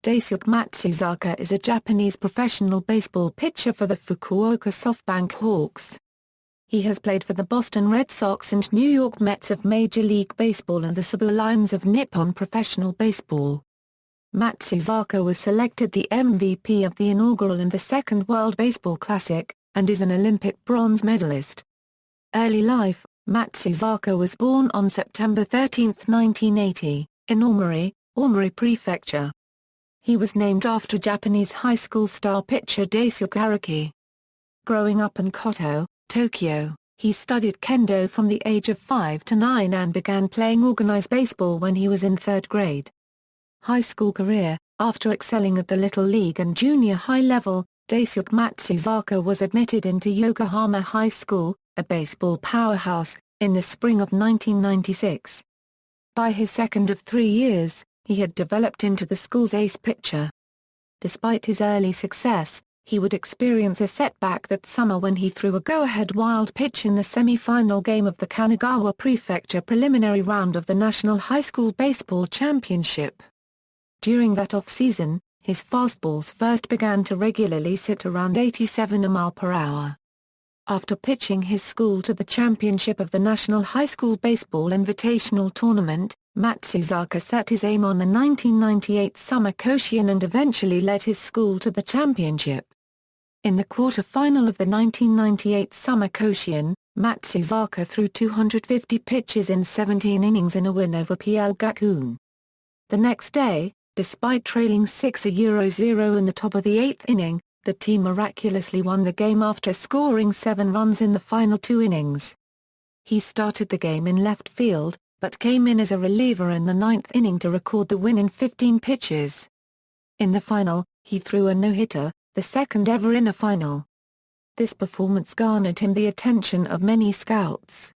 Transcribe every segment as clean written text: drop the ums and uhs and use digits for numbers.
Daisuke Matsuzaka is a Japanese professional baseball pitcher for the Fukuoka Softbank Hawks. He has played for the Boston Red Sox and New York Mets of Major League Baseball and the Seibu Lions of Nippon Professional Baseball. Matsuzaka was selected the MVP of the inaugural and the Second World Baseball Classic, and is an Olympic bronze medalist. Early life: Matsuzaka was born on September 13, 1980, in Omori Prefecture. He was named after Japanese high school star pitcher Daisuke Matsuzaka. Growing up in Koto, Tokyo, he studied kendo from the age of 5 to 9 and began playing organized baseball when he was in 3rd grade. High school career: after excelling at the Little League and junior high level, Daisuke Matsuzaka was admitted into Yokohama High School, a baseball powerhouse, in the spring of 1996. By his second of 3 years, he had developed into the school's ace pitcher. Despite his early success, he would experience a setback that summer when he threw a go-ahead wild pitch in the semi-final game of the Kanagawa Prefecture preliminary round of the National High School Baseball Championship. During that off-season, his fastballs first began to regularly sit around 87 mph. After pitching his school to the championship of the National High School Baseball Invitational Tournament, Matsuzaka set his aim on the 1998 Summer Koshien and eventually led his school to the championship. In the quarter-final of the 1998 Summer Koshien, Matsuzaka threw 250 pitches in 17 innings in a win over PL Gakuen. The next day, despite trailing 6-0 in the top of the 8th inning, the team miraculously won the game after scoring 7 runs in the final 2 innings. He started the game in left field, but came in as a reliever in the 9th inning to record the win in 15 pitches. In the final, he threw a no-hitter, the second ever in a final. This performance garnered him the attention of many scouts.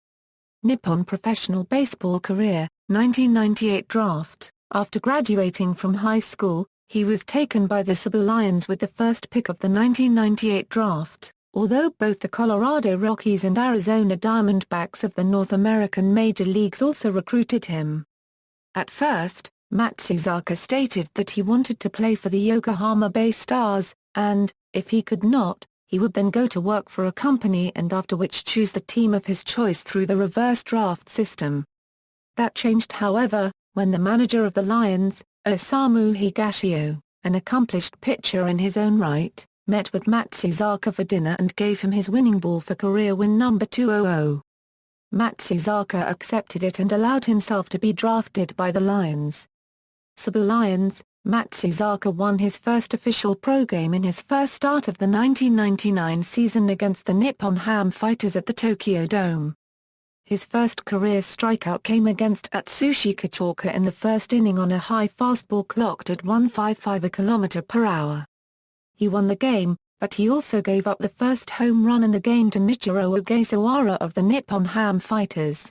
Nippon Professional Baseball Career, 1998 Draft: after graduating from high school, he was taken by the Seibu Lions with the first pick of the 1998 draft, although both the Colorado Rockies and Arizona Diamondbacks of the North American Major Leagues also recruited him. At first, Matsuzaka stated that he wanted to play for the Yokohama Bay Stars, and, if he could not, he would then go to work for a company and after which choose the team of his choice through the reverse draft system. That changed however, when the manager of the Lions, Osamu Higashio, an accomplished pitcher in his own right, met with Matsuzaka for dinner and gave him his winning ball for career win number 200. Matsuzaka accepted it and allowed himself to be drafted by the Lions. Seibu Lions: Matsuzaka won his first official pro game in his first start of the 1999 season against the Nippon Ham Fighters at the Tokyo Dome. His first career strikeout came against Atsushi Kitaoka in the first inning on a high fastball clocked at 155 km/h. He won the game, but he also gave up the first home run in the game to Michiro Ogasawara of the Nippon Ham Fighters.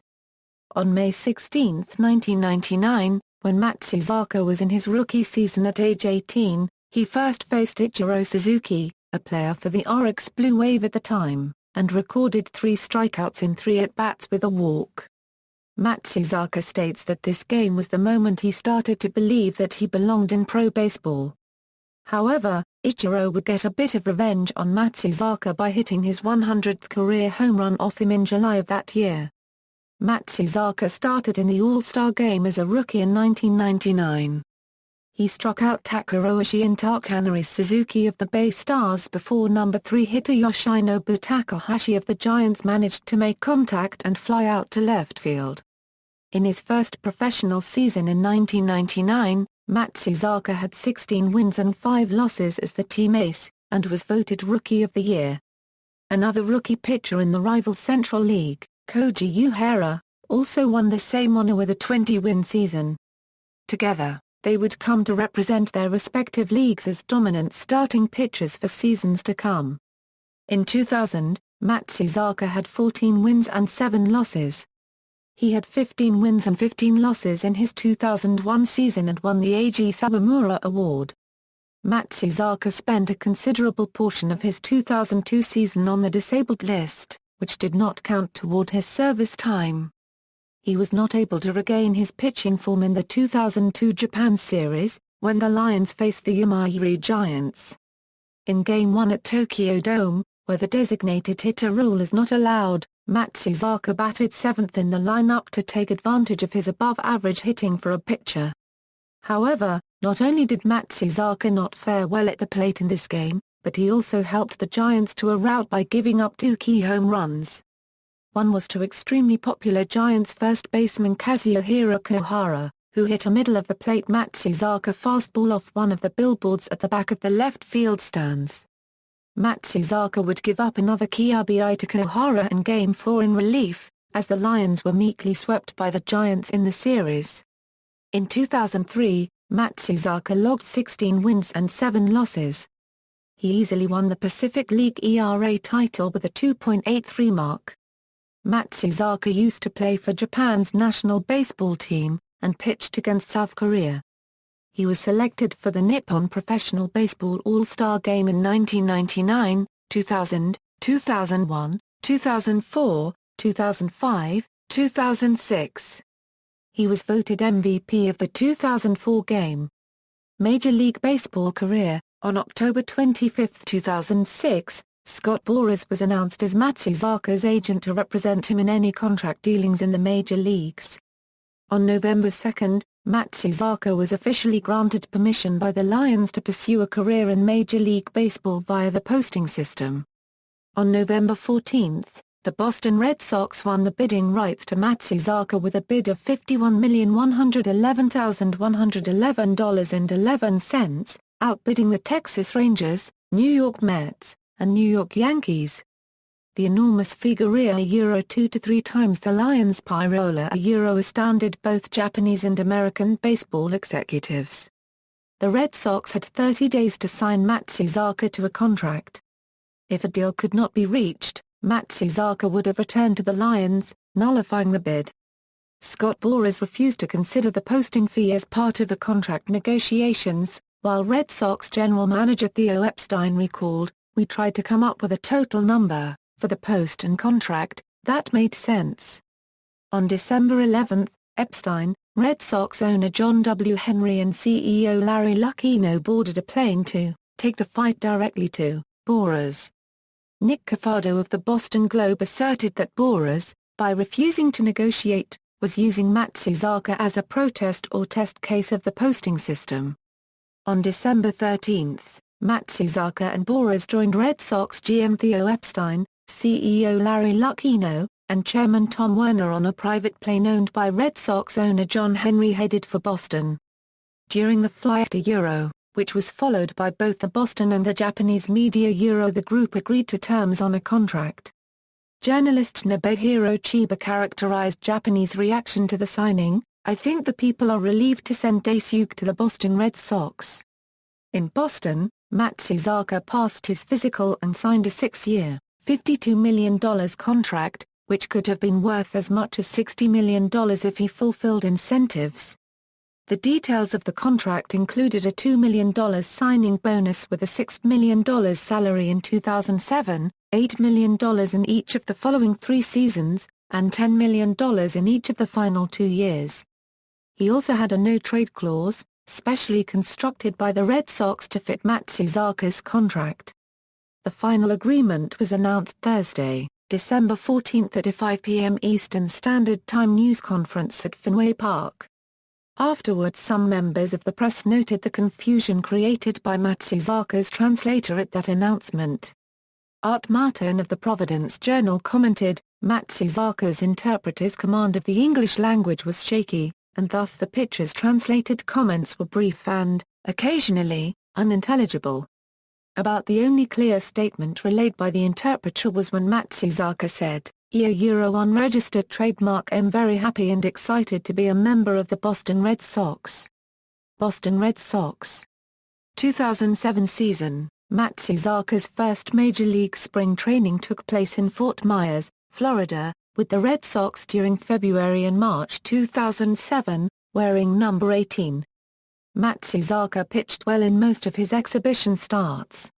On May 16, 1999, when Matsuzaka was in his rookie season at age 18, he first faced Ichiro Suzuki, a player for the Oryx Blue Wave at the time, and recorded 3 strikeouts in 3 at-bats with a walk. Matsuzaka states that this game was the moment he started to believe that he belonged in pro baseball. However, Ichiro would get a bit of revenge on Matsuzaka by hitting his 100th career home run off him in July of that year. Matsuzaka started in the All-Star Game as a rookie in 1999. He struck out Takuro Ishii and Takanori Suzuki of the Bay Stars before number 3 hitter Yoshinobu Takahashi of the Giants managed to make contact and fly out to left field. In his first professional season in 1999, Matsuzaka had 16 wins and 5 losses as the team ace, and was voted Rookie of the Year. Another rookie pitcher in the rival Central League, Koji Uehara, also won the same honor with a 20-win season. Together, they would come to represent their respective leagues as dominant starting pitchers for seasons to come. In 2000, Matsuzaka had 14 wins and 7 losses. He had 15 wins and 15 losses in his 2001 season and won the Eiji Sawamura Award. Matsuzaka spent a considerable portion of his 2002 season on the disabled list, which did not count toward his service time. He was not able to regain his pitching form in the 2002 Japan Series, when the Lions faced the Yomiuri Giants. In Game 1 at Tokyo Dome, where the designated hitter rule is not allowed, Matsuzaka batted 7th in the lineup to take advantage of his above-average hitting for a pitcher. However, not only did Matsuzaka not fare well at the plate in this game, but he also helped the Giants to a rout by giving up 2 key home runs. One was to extremely popular Giants first baseman Kazuhiro Kohara, who hit a middle-of-the-plate Matsuzaka fastball off one of the billboards at the back of the left field stands. Matsuzaka would give up another key RBI to Kohara in Game 4 in relief, as the Lions were meekly swept by the Giants in the series. In 2003, Matsuzaka logged 16 wins and 7 losses. He easily won the Pacific League ERA title with a 2.83 mark. Matsuzaka used to play for Japan's national baseball team, and pitched against South Korea. He was selected for the Nippon Professional Baseball All-Star Game in 1999, 2000, 2001, 2004, 2005, 2006. He was voted MVP of the 2004 game. Major League Baseball career. On October 25, 2006, Scott Boras was announced as Matsuzaka's agent to represent him in any contract dealings in the major leagues. On November 2, Matsuzaka was officially granted permission by the Lions to pursue a career in Major League Baseball via the posting system. On November 14, the Boston Red Sox won the bidding rights to Matsuzaka with a bid of $51,111,111.11, outbidding the Texas Rangers, New York Mets, and New York Yankees. The enormous figure €2 to 3 times the Lions' pyrola astounded both Japanese and American baseball executives. The Red Sox had 30 days to sign Matsuzaka to a contract. If a deal could not be reached, Matsuzaka would have returned to the Lions, nullifying the bid. Scott Boras refused to consider the posting fee as part of the contract negotiations, while Red Sox general manager Theo Epstein recalled, "We tried to come up with a total number for the post and contract that made sense." On December 11, Epstein, Red Sox owner John W. Henry and CEO Larry Lucchino boarded a plane to take the fight directly to Boras. Nick Cafado of the Boston Globe asserted that Boras, by refusing to negotiate, was using Matsuzaka as a protest or test case of the posting system. On December 13, Matsuzaka and Boras joined Red Sox GM Theo Epstein, CEO Larry Lucchino, and Chairman Tom Werner on a private plane owned by Red Sox owner John Henry headed for Boston. During the flight to Euro, which was followed by both the Boston and the Japanese media the group agreed to terms on a contract. Journalist Nobuhiro Chiba characterized Japanese reaction to the signing, "I think the people are relieved to send Daisuke to the Boston Red Sox." In Boston, Matsuzaka passed his physical and signed a 6-year, $52 million contract, which could have been worth as much as $60 million if he fulfilled incentives. The details of the contract included a $2 million signing bonus with a $6 million salary in 2007, $8 million in each of the following 3 seasons, and $10 million in each of the final 2 years. He also had a no-trade clause, specially constructed by the Red Sox to fit Matsuzaka's contract. The final agreement was announced Thursday, December 14 at a 5 p.m. Eastern Standard Time news conference at Fenway Park. Afterwards, some members of the press noted the confusion created by Matsuzaka's translator at that announcement. Art Martin of the Providence Journal commented, "Matsuzaka's interpreter's command of the English language was shaky, and thus the pitcher's translated comments were brief and, occasionally, unintelligible." About the only clear statement relayed by the interpreter was when Matsuzaka said, "Euro unregistered trademark. I'm very happy and excited to be a member of the Boston Red Sox." Boston Red Sox 2007 season, Matsuzaka's first Major League spring training took place in Fort Myers, Florida, with the Red Sox during February and March 2007, wearing number 18. Matsuzaka pitched well in most of his exhibition starts.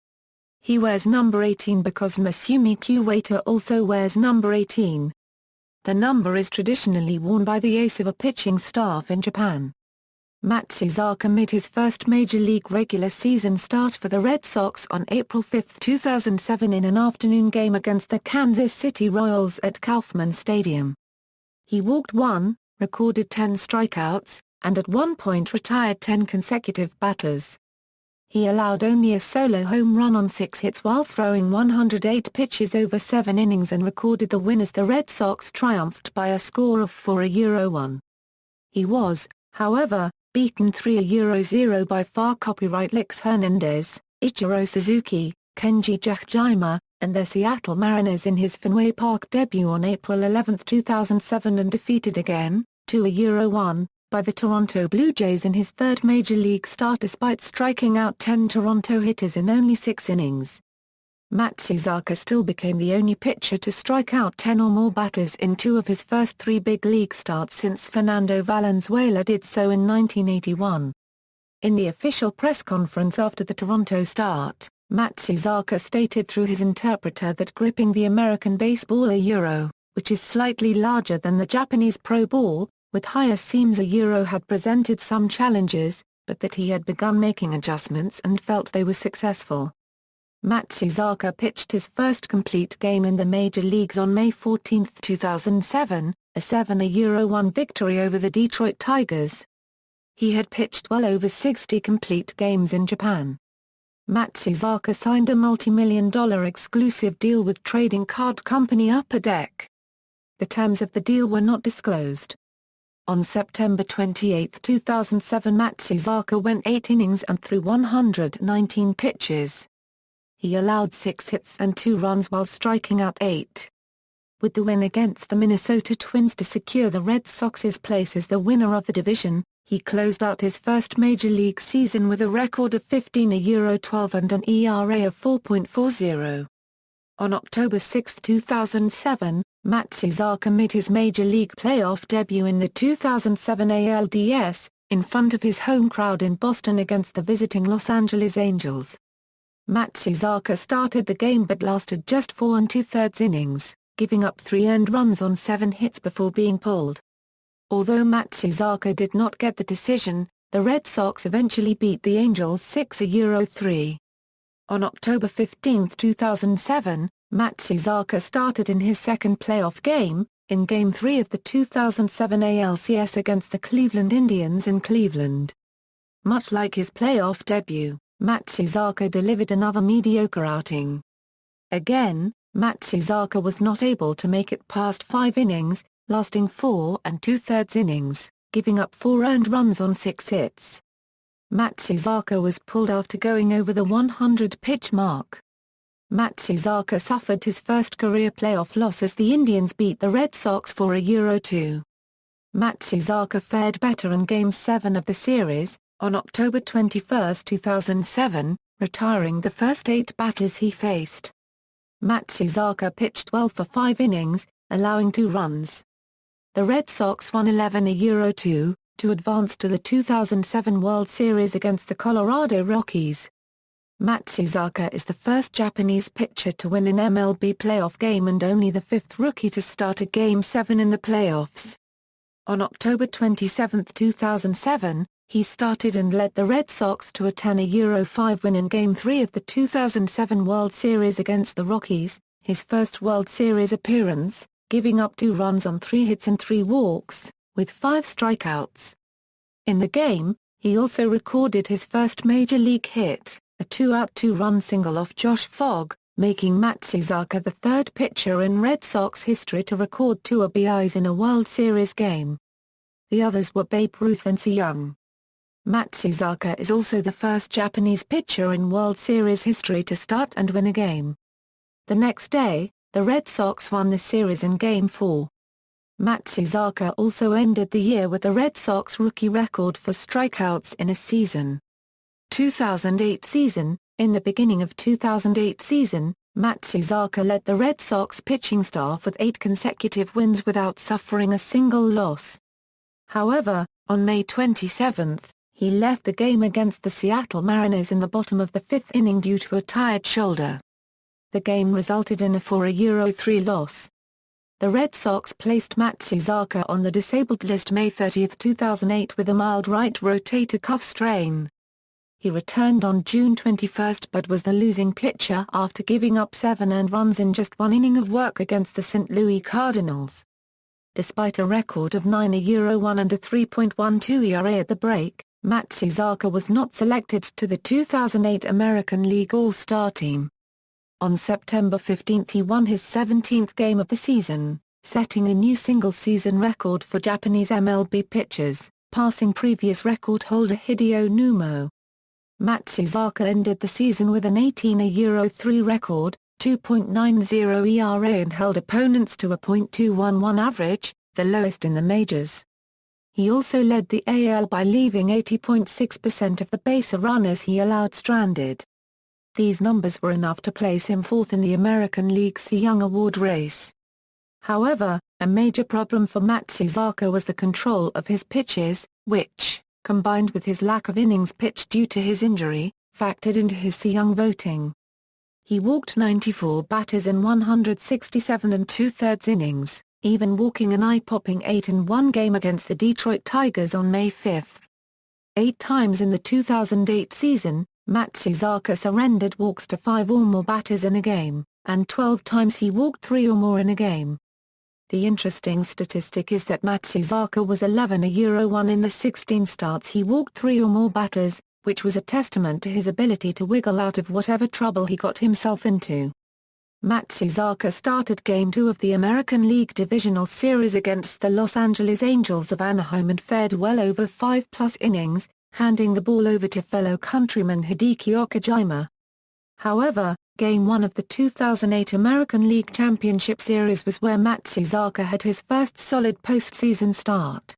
He wears number 18 because Masumi Kuwata also wears number 18. The number is traditionally worn by the ace of a pitching staff in Japan. Matsuzaka made his first Major League regular season start for the Red Sox on April 5, 2007 in an afternoon game against the Kansas City Royals at Kauffman Stadium. He walked 1, recorded 10 strikeouts, and at one point retired 10 consecutive batters. He allowed only a solo home run on 6 hits while throwing 108 pitches over 7 innings and recorded the win as the Red Sox triumphed by a score of 4-1. He was, however, beaten 3-0 by far copyright Lex Hernandez, Ichiro Suzuki, Kenji Yamaguchi, and the Seattle Mariners in his Fenway Park debut on April 11, 2007 and defeated again, 2-1, by the Toronto Blue Jays in his third Major League start despite striking out 10 Toronto hitters in only 6 innings. Matsuzaka still became the only pitcher to strike out 10 or more batters in 2 of his first 3 big league starts since Fernando Valenzuela did so in 1981. In the official press conference after the Toronto start, Matsuzaka stated through his interpreter that gripping the American baseball Euro, which is slightly larger than the Japanese Pro Ball, with higher seams Euro had presented some challenges, but that he had begun making adjustments and felt they were successful. Matsuzaka pitched his first complete game in the major leagues on May 14, 2007, a 7-1 victory over the Detroit Tigers. He had pitched well over 60 complete games in Japan. Matsuzaka signed a multi-million-dollar exclusive deal with trading card company Upper Deck. The terms of the deal were not disclosed. On September 28, 2007 Matsuzaka went 8 innings and threw 119 pitches. He allowed 6 hits and 2 runs while striking out 8. With the win against the Minnesota Twins to secure the Red Sox's place as the winner of the division, he closed out his first Major League season with a record of 15-12 and an ERA of 4.40. On October 6, 2007, Matsuzaka made his Major League playoff debut in the 2007 ALDS, in front of his home crowd in Boston against the visiting Los Angeles Angels. Matsuzaka started the game but lasted just 4 2/3 innings, giving up 3 earned runs on 7 hits before being pulled. Although Matsuzaka did not get the decision, the Red Sox eventually beat the Angels 6-3. On October 15, 2007, Matsuzaka started in his second playoff game, in Game 3 of the 2007 ALCS against the Cleveland Indians in Cleveland. Much like his playoff debut, Matsuzaka delivered another mediocre outing. Again, Matsuzaka was not able to make it past 5 innings, lasting 4 2/3 innings, giving up 4 earned runs on 6 hits. Matsuzaka was pulled after going over the 100-pitch mark. Matsuzaka suffered his first career playoff loss as the Indians beat the Red Sox 4-2. Matsuzaka fared better in Game 7 of the series, on October 21, 2007, retiring the first 8 batters he faced. Matsuzaka pitched well for 5 innings, allowing 2 runs. The Red Sox won 11-2, to advance to the 2007 World Series against the Colorado Rockies. Matsuzaka is the first Japanese pitcher to win an MLB playoff game and only the 5th rookie to start a Game 7 in the playoffs. On October 27, 2007, he started and led the Red Sox to a 10-5 win in Game 3 of the 2007 World Series against the Rockies, his first World Series appearance, giving up 2 runs on 3 hits and 3 walks, with 5 strikeouts. In the game, he also recorded his first Major League hit, a 2-out 2-run single off Josh Fogg, making Matsuzaka the 3rd pitcher in Red Sox history to record 2 RBIs in a World Series game. The others were Babe Ruth and Cy Young. Matsuzaka is also the first Japanese pitcher in World Series history to start and win a game. The next day, the Red Sox won the series in Game 4. Matsuzaka also ended the year with the Red Sox rookie record for strikeouts in a season. 2008 season. In the beginning of 2008 season, Matsuzaka led the Red Sox pitching staff with 8 consecutive wins without suffering a single loss. However, on May 27, he left the game against the Seattle Mariners in the bottom of the 5th inning due to a tired shoulder. The game resulted in a 4-3 loss. the Red Sox placed Matsuzaka on the disabled list May 30, 2008 with a mild right rotator cuff strain. He returned on June 21 but was the losing pitcher after giving up 7 earned runs in just one inning of work against the St. Louis Cardinals. Despite a record of 9-1 and a 3.12 ERA at the break, Matsuzaka was not selected to the 2008 American League All-Star team. On September 15 he won his 17th game of the season, setting a new single-season record for Japanese MLB pitchers, passing previous record holder Hideo Numo. Matsuzaka ended the season with an 18-3 record, 2.90 ERA and held opponents to a .211 average, the lowest in the majors. He also led the AL by leaving 80.6% of the base runners he allowed stranded. These numbers were enough to place him fourth in the American League Cy Young Award race. However, a major problem for Matsuzaka was the control of his pitches, which, combined with his lack of innings pitched due to his injury, factored into his Cy Young voting. He walked 94 batters in 167 2/3 innings, even walking an eye-popping 8 in one game against the Detroit Tigers on May 5. 8 times in the 2008 season, Matsuzaka surrendered walks to 5 or more batters in a game, and 12 times he walked 3 or more in a game. The interesting statistic is that Matsuzaka was 11-1 in the 16 starts he walked 3 or more batters, which was a testament to his ability to wiggle out of whatever trouble he got himself into. Matsuzaka started Game 2 of the American League Divisional Series against the Los Angeles Angels of Anaheim and fared well over 5+ innings, handing the ball over to fellow countryman Hideki Okajima. However, Game 1 of the 2008 American League Championship Series was where Matsuzaka had his first solid postseason start.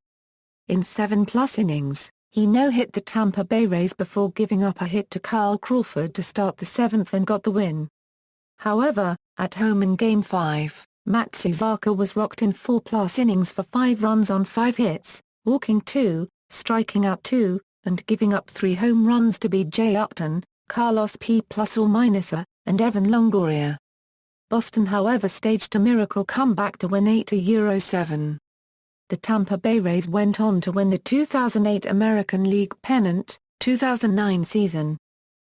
In 7+ innings, he no-hit the Tampa Bay Rays before giving up a hit to Kyle Crawford to start the 7th and got the win. However, at home in Game 5, Matsuzaka was rocked in 4+ innings for 5 runs on 5 hits, walking 2, striking out 2, and giving up 3 home runs to B.J. Upton, Carlos P. ± and Evan Longoria. Boston however staged a miracle comeback to win 8-7. The Tampa Bay Rays went on to win the 2008 American League pennant, 2009 season.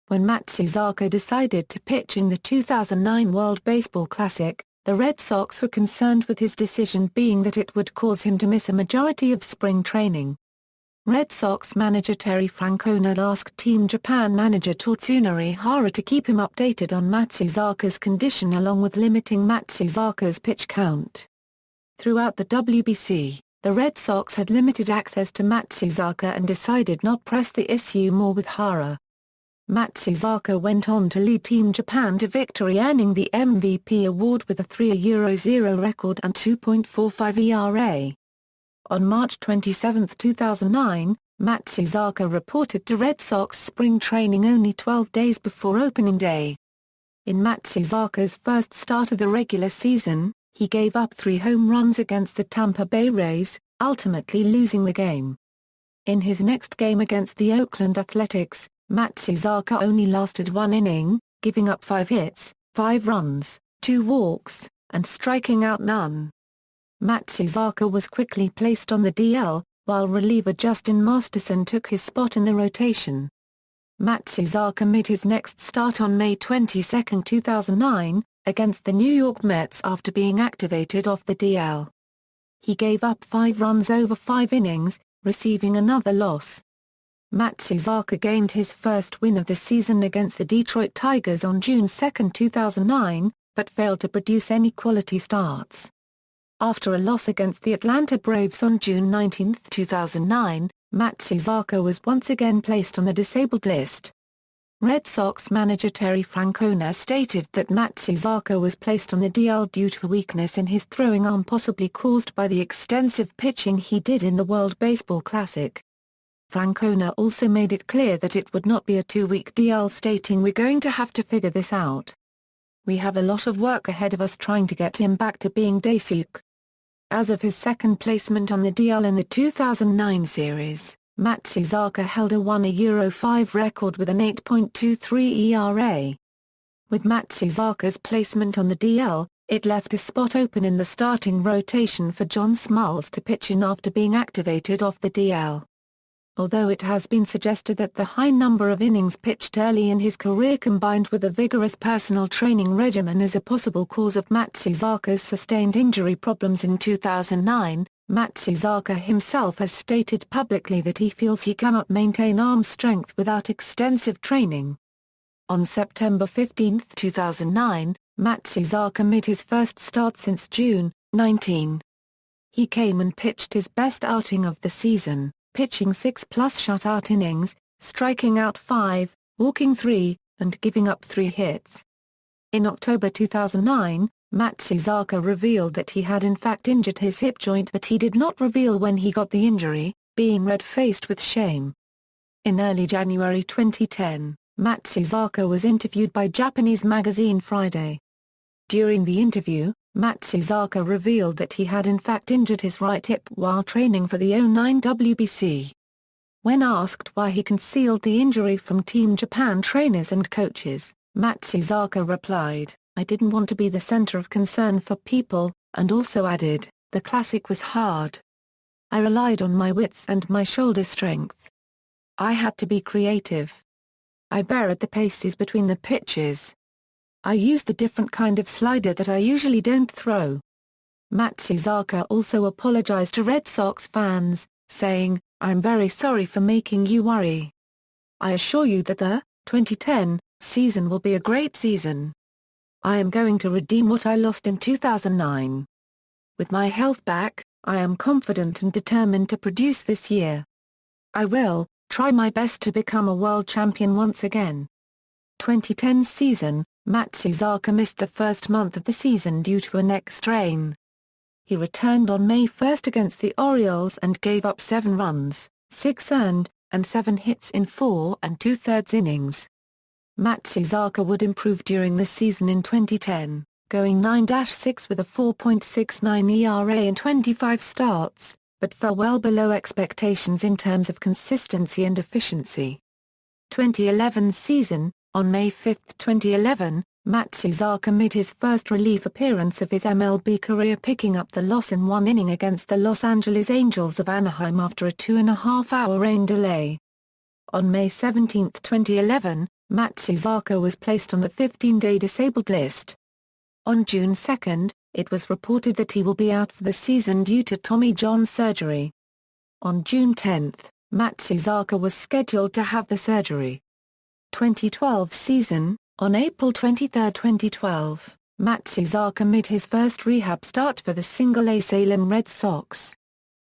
When Matsuzaka decided to pitch in the 2009 World Baseball Classic, the Red Sox were concerned with his decision being that it would cause him to miss a majority of spring training. Red Sox manager Terry Francona asked Team Japan manager Tatsunori Hara to keep him updated on Matsuzaka's condition along with limiting Matsuzaka's pitch count. Throughout the WBC, the Red Sox had limited access to Matsuzaka and decided not press the issue more with Hara. Matsuzaka went on to lead Team Japan to victory, earning the MVP award with a 3-0 record and 2.45 ERA. On March 27, 2009, Matsuzaka reported to Red Sox spring training only 12 days before opening day. In Matsuzaka's first start of the regular season, he gave up 3 home runs against the Tampa Bay Rays, ultimately losing the game. In his next game against the Oakland Athletics, Matsuzaka only lasted 1 inning, giving up 5 hits, 5 runs, 2 walks, and striking out none. Matsuzaka was quickly placed on the DL, while reliever Justin Masterson took his spot in the rotation. Matsuzaka made his next start on May 22, 2009, against the New York Mets after being activated off the DL. He gave up 5 runs over 5 innings, receiving another loss. Matsuzaka gained his first win of the season against the Detroit Tigers on June 2, 2009, but failed to produce any quality starts. After a loss against the Atlanta Braves on June 19, 2009, Matsuzaka was once again placed on the disabled list. Red Sox manager Terry Francona stated that Matsuzaka was placed on the DL due to weakness in his throwing arm possibly caused by the extensive pitching he did in the World Baseball Classic. Francona also made it clear that it would not be a 2-week DL, stating, "We're going to have to figure this out. We have a lot of work ahead of us trying to get him back to being Daisuke." As of his second placement on the DL in the 2009 series, Matsuzaka held a 1-5 record with an 8.23 ERA. With Matsuzaka's placement on the DL, It left a spot open in the starting rotation for John Smoltz to pitch in after being activated off the DL. Although it has been suggested that the high number of innings pitched early in his career combined with a vigorous personal training regimen is a possible cause of Matsuzaka's sustained injury problems in 2009, Matsuzaka himself has stated publicly that he feels he cannot maintain arm strength without extensive training. On September 15, 2009, Matsuzaka made his first start since June 19. He came and pitched his best outing of the season, pitching 6+ shutout innings, striking out 5, walking 3, and giving up 3 hits. In October 2009, Matsuzaka revealed that he had in fact injured his hip joint, but he did not reveal when he got the injury, being red-faced with shame. In early January 2010, Matsuzaka was interviewed by Japanese magazine Friday. During the interview, Matsuzaka revealed that he had in fact injured his right hip while training for the 2009 WBC. When asked why he concealed the injury from Team Japan trainers and coaches, Matsuzaka replied, "I didn't want to be the center of concern for people," and also added, "The classic was hard. I relied on my wits and my shoulder strength. I had to be creative. I varied the paces between the pitches. I used the different kind of slider that I usually don't throw." Matsuzaka also apologized to Red Sox fans, saying, "I'm very sorry for making you worry. I assure you that the 2010 season will be a great season. I am going to redeem what I lost in 2009. With my health back, I am confident and determined to produce this year. I will try my best to become a world champion once again." 2010 season, Matsuzaka missed the first month of the season due to a neck strain. He returned on May 1 against the Orioles and gave up 7 runs, 6 earned, and 7 hits in 4 2/3 innings. Matsuzaka would improve during the season in 2010, going 9-6 with a 4.69 ERA in 25 starts, but fell well below expectations in terms of consistency and efficiency. 2011 season, on May 5, 2011, Matsuzaka made his first relief appearance of his MLB career, picking up the loss in 1 inning against the Los Angeles Angels of Anaheim after a 2.5-hour rain delay. On May 17, 2011, Matsuzaka was placed on the 15-day disabled list. On June 2, it was reported that he will be out for the season due to Tommy John surgery. On June 10, Matsuzaka was scheduled to have the surgery. 2012 season, on April 23, 2012, Matsuzaka made his first rehab start for the Single-A Salem Red Sox.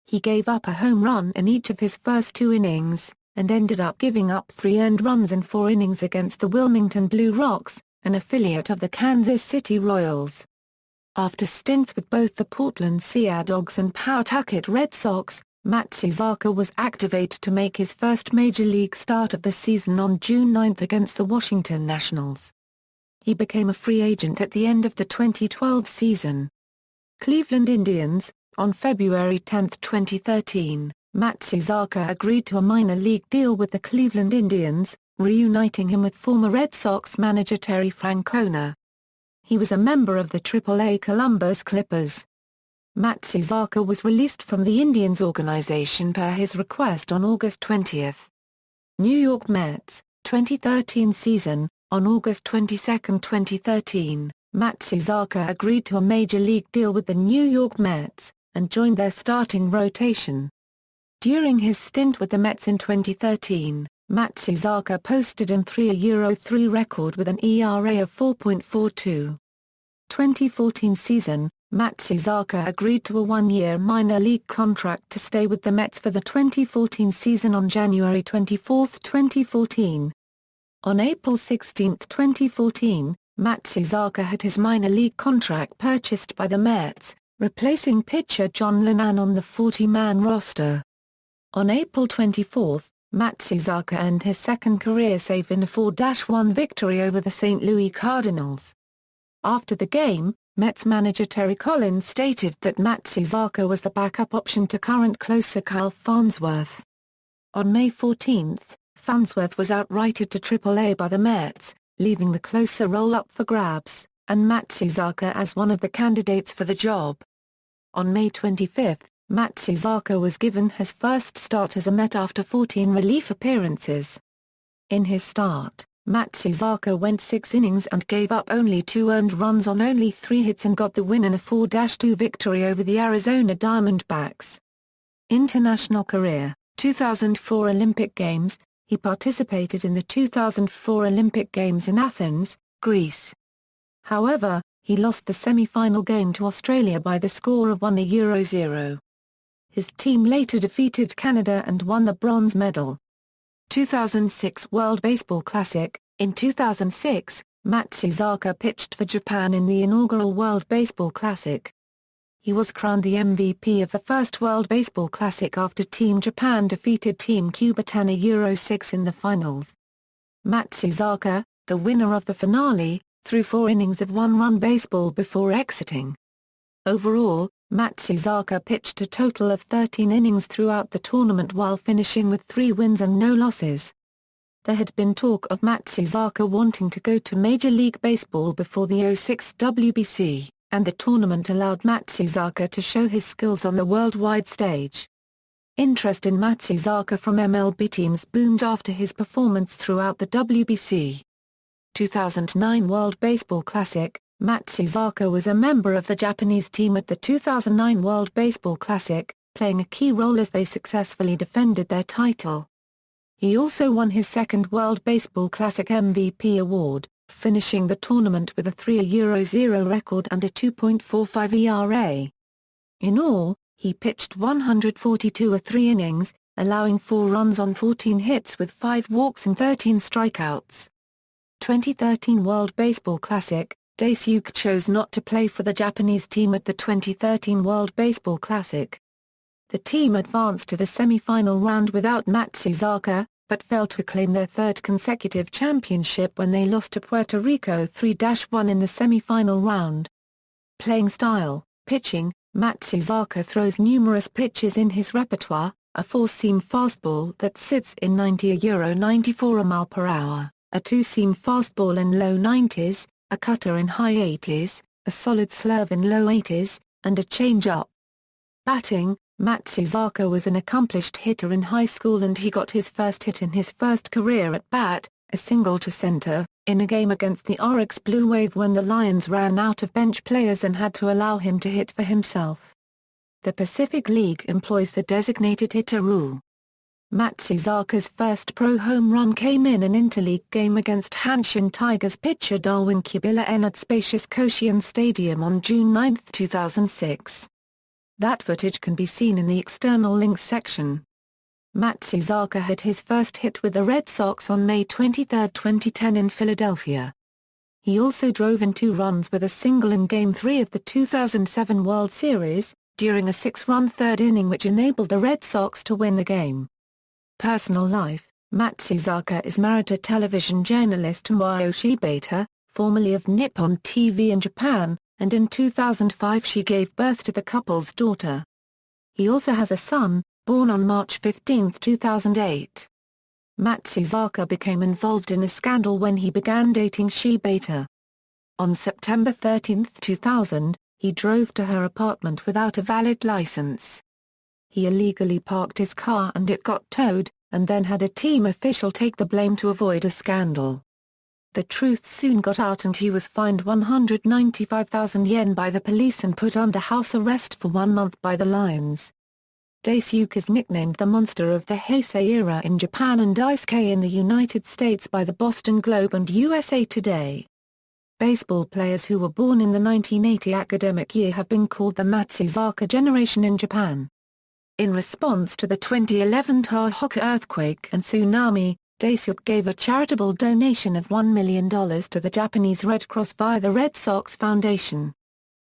He gave up a home run in each of his first 2 innings, and ended up giving up 3 earned runs in 4 innings against the Wilmington Blue Rocks, an affiliate of the Kansas City Royals. After stints with both the Portland Sea Dogs and Pawtucket Red Sox, Matsuzaka was activated to make his first major league start of the season on June 9 against the Washington Nationals. He became a free agent at the end of the 2012 season. Cleveland Indians, on February 10, 2013, Matsuzaka agreed to a minor league deal with the Cleveland Indians, reuniting him with former Red Sox manager Terry Francona. He was a member of the Triple-A Columbus Clippers. Matsuzaka was released from the Indians organization per his request on August 20. New York Mets, 2013 season, on August 22, 2013, Matsuzaka agreed to a major league deal with the New York Mets, and joined their starting rotation. During his stint with the Mets in 2013, Matsuzaka posted an 3.03 record with an ERA of 4.42. 2014 season, Matsuzaka agreed to a 1-year minor league contract to stay with the Mets for the 2014 season on January 24, 2014. On April 16, 2014, Matsuzaka had his minor league contract purchased by the Mets, replacing pitcher John Lennon on the 40-man roster. On April 24, Matsuzaka earned his second career save in a 4-1 victory over the St. Louis Cardinals. After the game, Mets manager Terry Collins stated that Matsuzaka was the backup option to current closer Kyle Farnsworth. On May 14, Farnsworth was outrighted to Triple-A by the Mets, leaving the closer role up for grabs. and Matsuzaka as one of the candidates for the job. On May 25, Matsuzaka was given his first start as a Met after 14 relief appearances. In his start, Matsuzaka went 6 innings and gave up only 2 earned runs on only 3 hits and got the win in a 4-2 victory over the Arizona Diamondbacks. International career: 2004 Olympic Games. He participated in the 2004 Olympic Games in Athens, Greece. However, he lost the semi-final game to Australia by the score of 1-0. His team later defeated Canada and won the bronze medal. 2006 World Baseball Classic. In 2006, Matsuzaka pitched for Japan in the inaugural World Baseball Classic. He was crowned the MVP of the first World Baseball Classic after Team Japan defeated Team Cuba 10-6 in the finals. Matsuzaka, the winner of the finale, threw 4 innings of 1-run baseball before exiting. Overall, Matsuzaka pitched a total of 13 innings throughout the tournament while finishing with 3 wins and no losses. There had been talk of Matsuzaka wanting to go to Major League Baseball before the '06 WBC, and the tournament allowed Matsuzaka to show his skills on the worldwide stage. Interest in Matsuzaka from MLB teams boomed after his performance throughout the WBC. 2009 World Baseball Classic. Matsuzaka was a member of the Japanese team at the 2009 World Baseball Classic, playing a key role as they successfully defended their title. He also won his second World Baseball Classic MVP award, finishing the tournament with a 3-0 record and a 2.45 ERA. In all, he pitched 142 3 innings, allowing 4 runs on 14 hits with 5 walks and 13 strikeouts. 2013 World Baseball Classic. Daisuke chose not to play for the Japanese team at the 2013 World Baseball Classic. The team advanced to the semi-final round without Matsuzaka, but failed to claim their 3rd consecutive championship when they lost to Puerto Rico 3-1 in the semi-final round. Playing style: pitching. Matsuzaka throws numerous pitches in his repertoire, a 4-seam fastball that sits in 90-94 mph, a 2-seam fastball in low 90s, a cutter in high 80s, a solid slurve in low 80s, and a changeup. Batting. Matsuzaka was an accomplished hitter in high school and he got his first hit in his first career at bat, a single to center, in a game against the Oryx Blue Wave when the Lions ran out of bench players and had to allow him to hit for himself. The Pacific League employs the designated hitter rule. Matsuzaka's first pro home run came in an interleague game against Hanshin Tigers pitcher Darwin Kubila at spacious Koshien Stadium on June 9, 2006. That footage can be seen in the external links section. Matsuzaka had his first hit with the Red Sox on May 23, 2010 in Philadelphia. He also drove in 2 runs with a single in Game 3 of the 2007 World Series, during a 6-run 3rd inning which enabled the Red Sox to win the game. Personal life. Matsuzaka is married to television journalist Mayo Shibata, formerly of Nippon TV in Japan, and in 2005 she gave birth to the couple's daughter. He also has a son, born on March 15, 2008. Matsuzaka became involved in a scandal when he began dating Shibata. On September 13, 2000, he drove to her apartment without a valid license. He illegally parked his car and it got towed, and then had a team official take the blame to avoid a scandal. The truth soon got out and he was fined 195,000 yen by the police and put under house arrest for 1 month by the Lions. Daisuke is nicknamed the Monster of the Heisei era in Japan and Daisuke in the United States by the Boston Globe and USA Today. Baseball players who were born in the 1980 academic year have been called the Matsuzaka generation in Japan. In response to the 2011 Tohoku earthquake and tsunami, Daisuke gave a charitable donation of $1 million to the Japanese Red Cross via the Red Sox Foundation.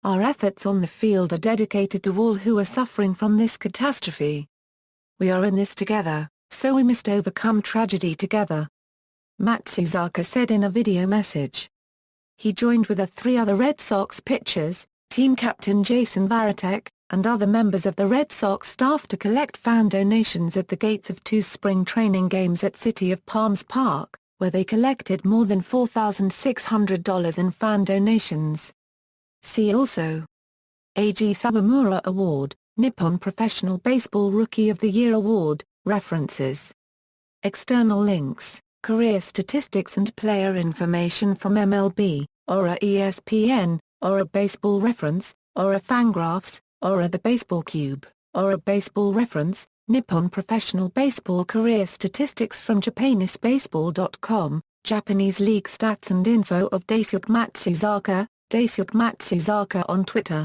Our efforts on the field are dedicated to all who are suffering from this catastrophe. We are in this together, so we must overcome tragedy together. Matsuzaka said in a video message. He joined with the 3 other Red Sox pitchers, team captain Jason Varitek, and other members of the Red Sox staff to collect fan donations at the gates of 2 spring training games at City of Palms Park, where they collected more than $4,600 in fan donations. See also: Eiji Sawamura Award, Nippon Professional Baseball Rookie of the Year Award. References. External links: career statistics and player information from MLB, Aura ESPN, Aura Baseball Reference, Aura Fangraphs, Aura The Baseball Cube, Aura Baseball Reference, Nippon Professional Baseball Career Statistics from JapaneseBaseball.com, Japanese League Stats and Info of Daisuke Matsuzaka on Twitter.